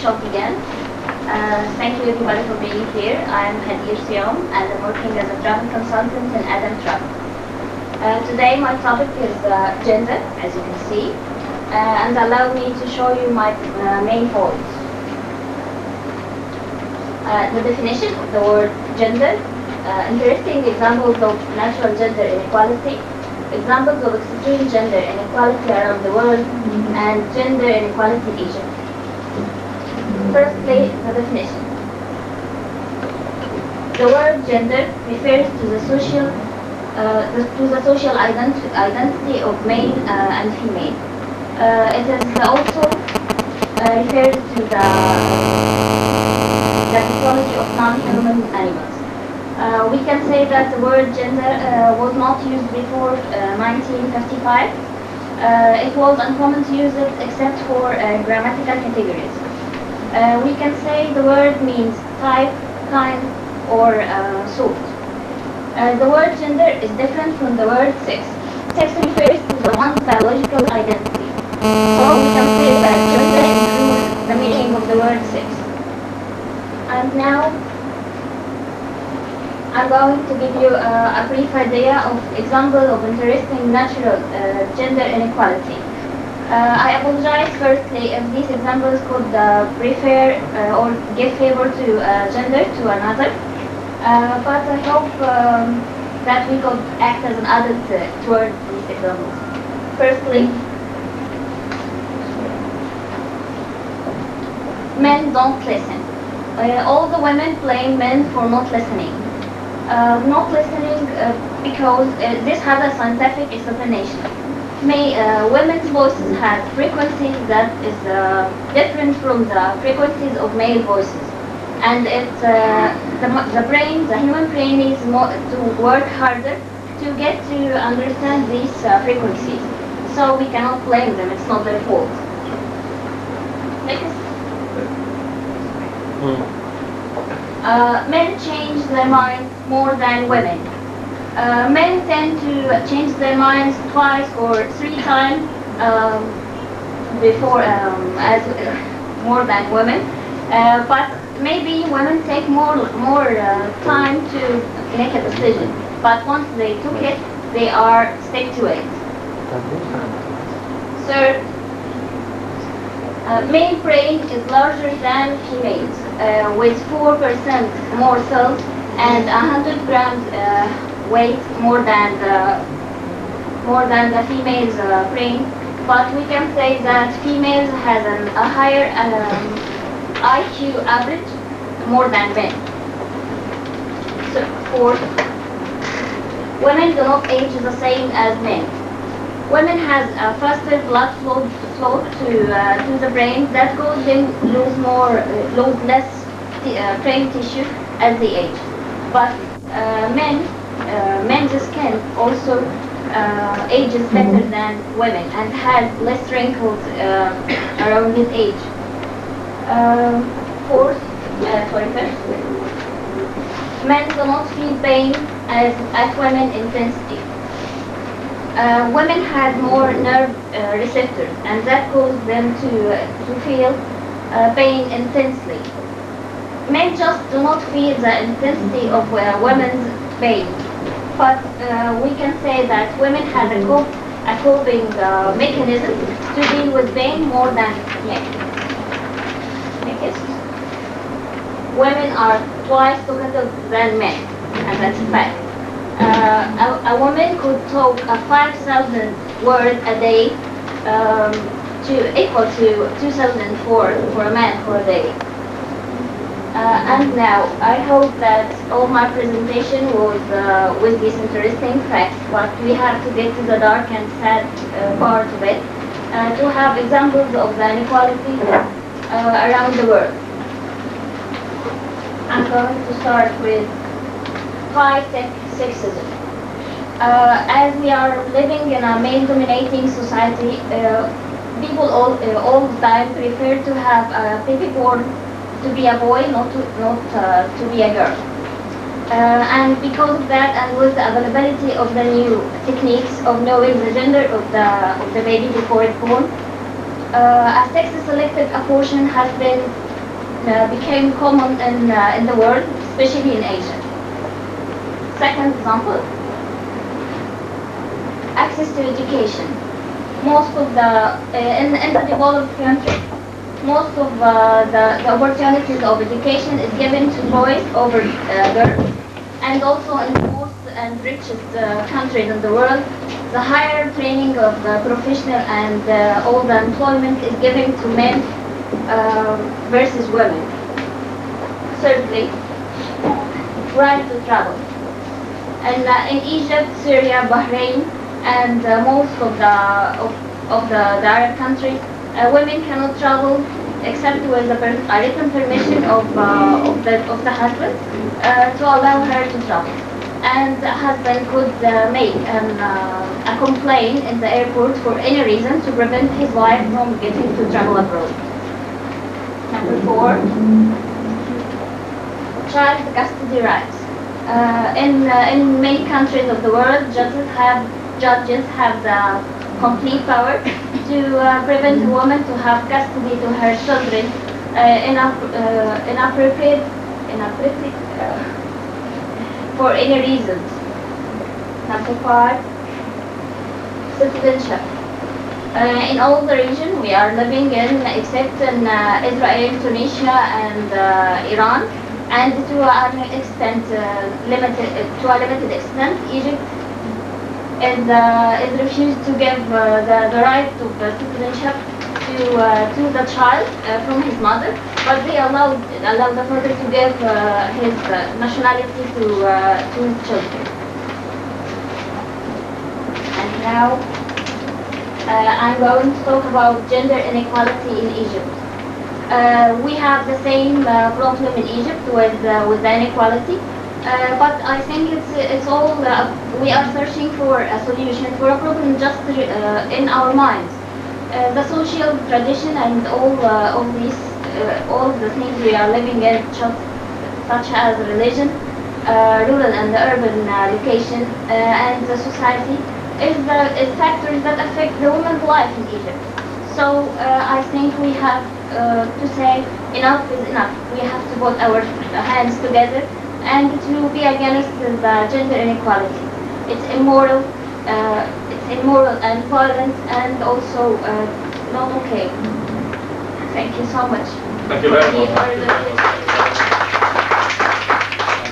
workshop again. Thank you everybody for being here. I'm Hadeer Syam and I'm working as a travel consultant in Adam Travel. Today my topic is gender, as you can see, and allow me to show you my main points. The definition of the word gender, interesting examples of natural gender inequality, examples of extreme gender inequality around the world, and gender inequality in Egypt. Firstly, the definition. The word gender refers to the social identity of male and female. It is also refers to the typology of non-human animals. We can say that the word gender was not used before 1955. It was uncommon to use it except for grammatical categories. We can say the word means type, kind, or sort. The word gender is different from the word sex. Sex refers to the one's biological identity. So we can say that gender includes the meaning of the word sex. And now I'm going to give you a brief idea of example of interesting natural gender inequality. I apologize firstly if these examples could prefer or give favor to gender to another, but I hope that we could act as an adult toward these examples. Firstly, men don't listen. All the women blame men for not listening. Not listening because this has a scientific explanation. Women's voices have frequencies that is different from the frequencies of male voices, and it's the human brain needs more to work harder to get to understand these frequencies. So we cannot blame them; it's not their fault. Next. Men change their minds more than women. Men tend to change their minds twice or three times before as more than women, but maybe women take more time to make a decision. But once they took it, they are stick to it. Third, male brain is larger than females, with 4% more cells and 100 grams weight more than the female's brain. But we can say that females has a higher IQ average more than men. So, fourth, women do not age the same as men. Women has a faster blood flow to the brain that causes them lose less brain tissue as they age. But men's skin also ages better than women and has less wrinkles around his age. Fifth, men do not feel pain as women intensity. Women have more nerve receptors, and that causes them to feel pain intensely. Men just do not feel the intensity of women's pain, but we can say that women have a coping mechanism to deal with pain more than men. Next. Women are twice talkative than men, and that's a fact. A woman could talk 5,000 words a day equal to 2,000 for a man for a day. And now, I hope that all my presentation was with these interesting facts, but we have to get to the dark and sad part of it to have examples of the inequality around the world. I'm going to start with high-tech sexism. As we are living in a male-dominating society, people all the time prefer to have a baby born to be a boy, not to be a girl. And because of that, and with the availability of the new techniques of knowing the gender of the baby before it's born, a sex-selective abortion has been became common in the world, especially in Asia. Second example, access to education. Most of in the developed countries, most of the opportunities of education is given to boys over girls, and also in the most and richest countries in the world, the higher training of professional and all the employment is given to men versus women. Thirdly, right to travel. And in Egypt, Syria, Bahrain, and most of the Arab countries, women cannot travel except with a written permission of the husband to allow her to travel. And the husband could make a complaint in the airport for any reason to prevent his wife from getting to travel abroad. Number 4, child custody rights. In many countries of the world, judges have the complete power to prevent a woman to have custody to her children inappropriate for any reasons. Number 5, citizenship. In all the region we are living in, except in Israel, Tunisia, and Iran, and to a limited extent, Egypt is refused to give the right of citizenship to the child from his mother, but they allow the father to give his nationality to his children. And now I'm going to talk about gender inequality in Egypt. We have the same problem in Egypt with the inequality, but I think it's all we are searching for a solution for a problem just in our minds. The social tradition and all these all the things we are living in, such as religion, rural and urban location, and the society is factors that affect the woman's life in Egypt. So I think we have to say enough is enough. We have to put our hands together and to be against the gender inequality. It's immoral and violent, and also not okay. Thank you so much. Thank you very much.